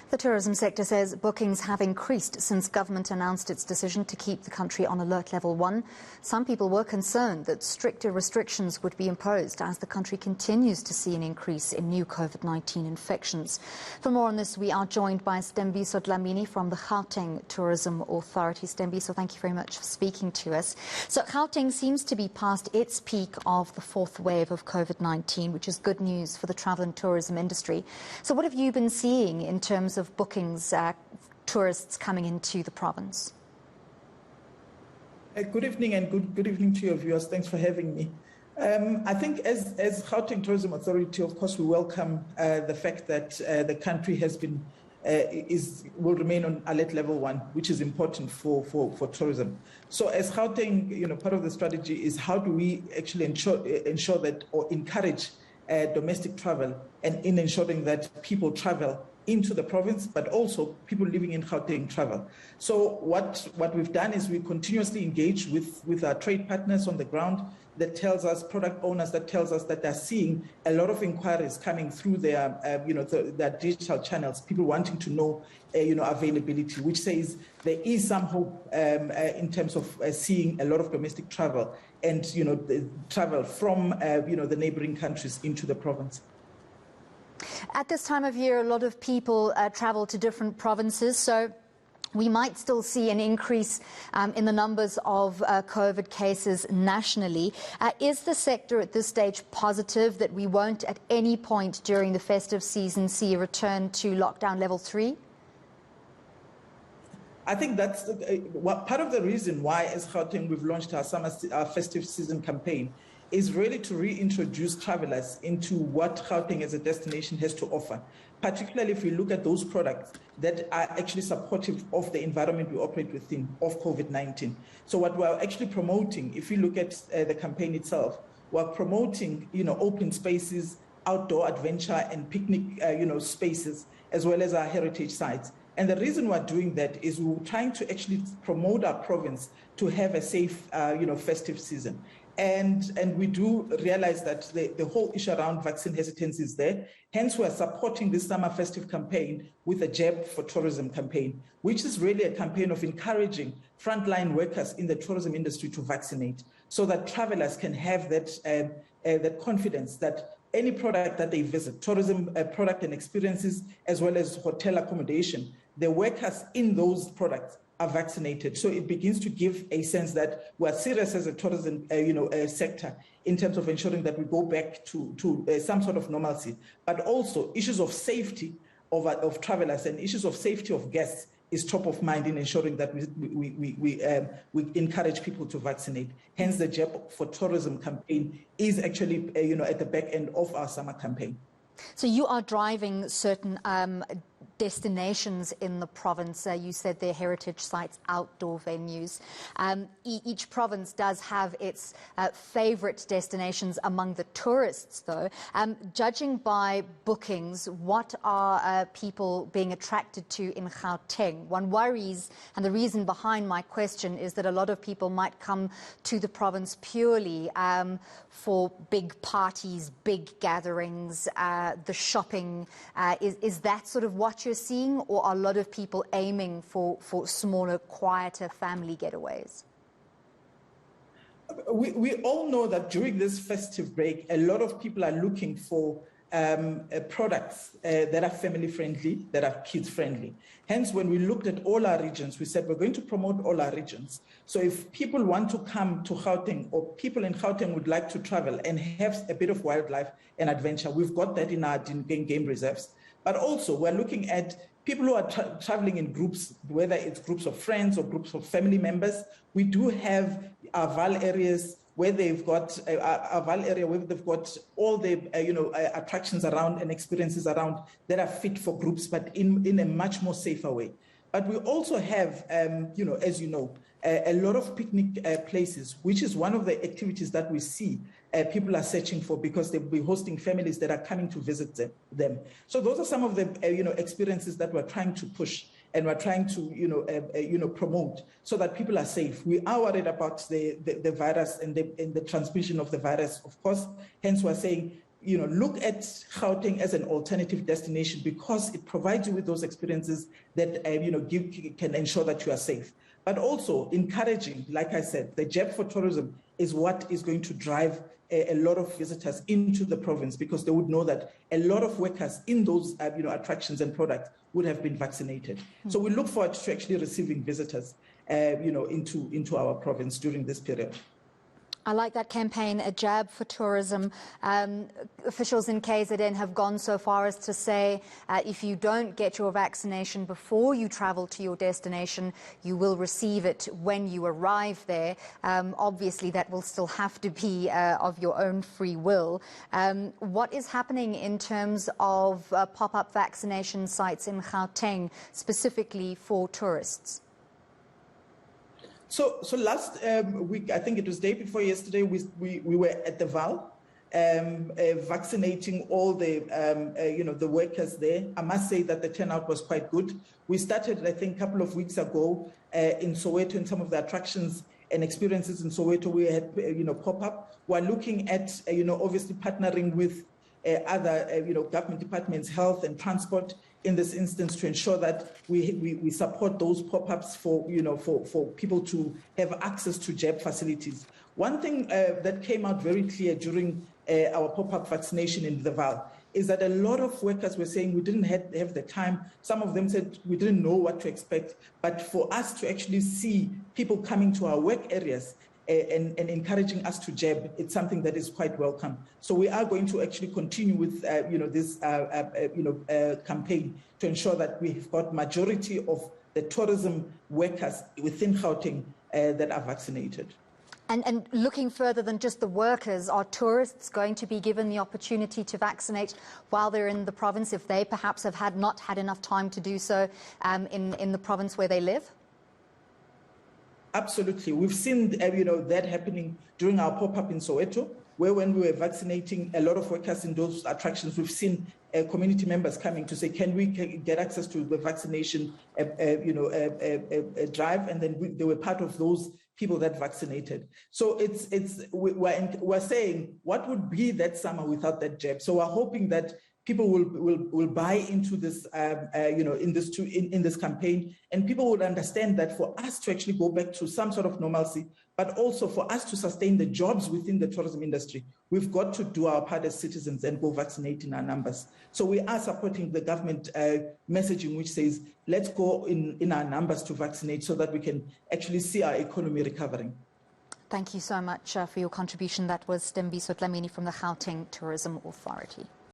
The tourism sector says bookings have increased since government announced its decision to keep the country on alert level 1. Some people were concerned that stricter restrictions would be imposed as the country continues to see an increase in new COVID-19 infections. For more on this, we are joined by Sthembiso Dlamini from the Gauteng Tourism Authority. Sthembiso, thank you very much for speaking to us. So Gauteng seems to be past its peak of the fourth wave of COVID-19, which is good news for the travel and tourism industry. So what have you been seeing in terms of bookings, tourists coming into the province? Good evening and good evening to your viewers. Thanks for having me. I think as Gauteng Tourism Authority, of course, we welcome the fact that the country has been will remain on alert level 1, which is important for tourism. So as Gauteng, part of the strategy is how do we actually ensure that or encourage domestic travel, and in ensuring that people travel into the province, but also people living in Gauteng travel. So what we've done is we continuously engage with our trade partners on the ground. That tells us, product owners, that tells us that they're seeing a lot of inquiries coming through their, their digital channels, people wanting to know, availability, which says there is some hope in terms of seeing a lot of domestic travel and, the travel from, the neighboring countries into the province. At this time of year, a lot of people travel to different provinces, so we might still see an increase in the numbers of COVID cases nationally. Is the sector at this stage positive that we won't at any point during the festive season see a return to lockdown level 3? I think that's part of the reason why, as Gauteng, we've launched our festive season campaign, is really to reintroduce travelers into what Gauteng as a destination has to offer, particularly if we look at those products that are actually supportive of the environment we operate within of COVID-19. So what we're actually promoting, if you look at the campaign itself, we're promoting, open spaces, outdoor adventure and picnic, spaces, as well as our heritage sites. And the reason we're doing that is we're trying to actually promote our province to have a safe, festive season. And we do realize that the whole issue around vaccine hesitance is there. Hence, we're supporting this summer festive campaign with a Jab for Tourism campaign, which is really a campaign of encouraging frontline workers in the tourism industry to vaccinate so that travelers can have that confidence that any product that they visit, tourism product and experiences, as well as hotel accommodation, the workers in those products are vaccinated. So it begins to give a sense that we're serious as a tourism sector in terms of ensuring that we go back to some sort of normalcy, but also issues of safety of travelers and issues of safety of guests is top of mind in ensuring that we encourage people to vaccinate. Hence, the Jab for Tourism campaign is actually at the back end of our summer campaign. So you are driving certain destinations in the province. You said they're heritage sites, outdoor venues. Each province does have its favourite destinations among the tourists, though. Judging by bookings, what are people being attracted to in Gauteng? One worries, and the reason behind my question is that a lot of people might come to the province purely for big parties, big gatherings, the shopping. Is that sort of what you're seeing, or are a lot of people aiming for smaller, quieter family getaways? We all know that during this festive break, a lot of people are looking for products that are family friendly, that are kids friendly. Hence, when we looked at all our regions, we said we're going to promote all our regions. So if people want to come to Gauteng, or people in Gauteng would like to travel and have a bit of wildlife and adventure, we've got that in our game reserves. But also, we're looking at people who are traveling in groups, whether it's groups of friends or groups of family members. We do have our Val areas where they've got all the attractions around and experiences around that are fit for groups, but in a much more safer way. But we also have, as you know, a lot of picnic places, which is one of the activities that we see people are searching for because they'll be hosting families that are coming to visit them. So those are some of the experiences that we're trying to push and we're trying to promote so that people are safe. We are worried about the virus and the transmission of the virus, of course. Hence, we're saying look at Gauteng as an alternative destination because it provides you with those experiences that, can ensure that you are safe. But also encouraging, like I said, the jab for tourism is what is going to drive a lot of visitors into the province because they would know that a lot of workers in those, attractions and products would have been vaccinated. Mm-hmm. So we look forward to actually receiving visitors, into our province during this period. I like that campaign, a jab for tourism. Officials in KZN have gone so far as to say if you don't get your vaccination before you travel to your destination, you will receive it when you arrive there. Obviously, that will still have to be of your own free will. What is happening in terms of pop-up vaccination sites in Gauteng, specifically for tourists? So last week, I think it was day before yesterday, we were at the Val, vaccinating all the the workers there. I must say that the turnout was quite good. We started, I think, a couple of weeks ago in Soweto, in some of the attractions and experiences in Soweto. We had pop up. We're looking at obviously partnering with other government departments, health and transport, in this instance, to ensure that we support those pop-ups for people to have access to jab facilities. One thing that came out very clear during our pop-up vaccination in the Val is that a lot of workers were saying we didn't have the time. Some of them said we didn't know what to expect. But for us to actually see people coming to our work areas and encouraging us to jab, it's something that is quite welcome. So we are going to actually continue with this campaign to ensure that we've got majority of the tourism workers within Gauteng that are vaccinated. And looking further than just the workers, are tourists going to be given the opportunity to vaccinate while they're in the province if they perhaps have not had enough time to do so in the province where they live? Absolutely. We've seen that happening during our pop-up in Soweto, where when we were vaccinating a lot of workers in those attractions, we've seen community members coming to say, can we get access to the vaccination drive? And then they were part of those people that vaccinated. So we're saying, what would be that summer without that jab? So we're hoping that people will buy into this, in this campaign, and people will understand that for us to actually go back to some sort of normalcy, but also for us to sustain the jobs within the tourism industry, we've got to do our part as citizens and go vaccinate in our numbers. So we are supporting the government messaging, which says, let's go in our numbers to vaccinate so that we can actually see our economy recovering. Thank you so much for your contribution. That was Sthembiso Dlamini from the Gauteng Tourism Authority.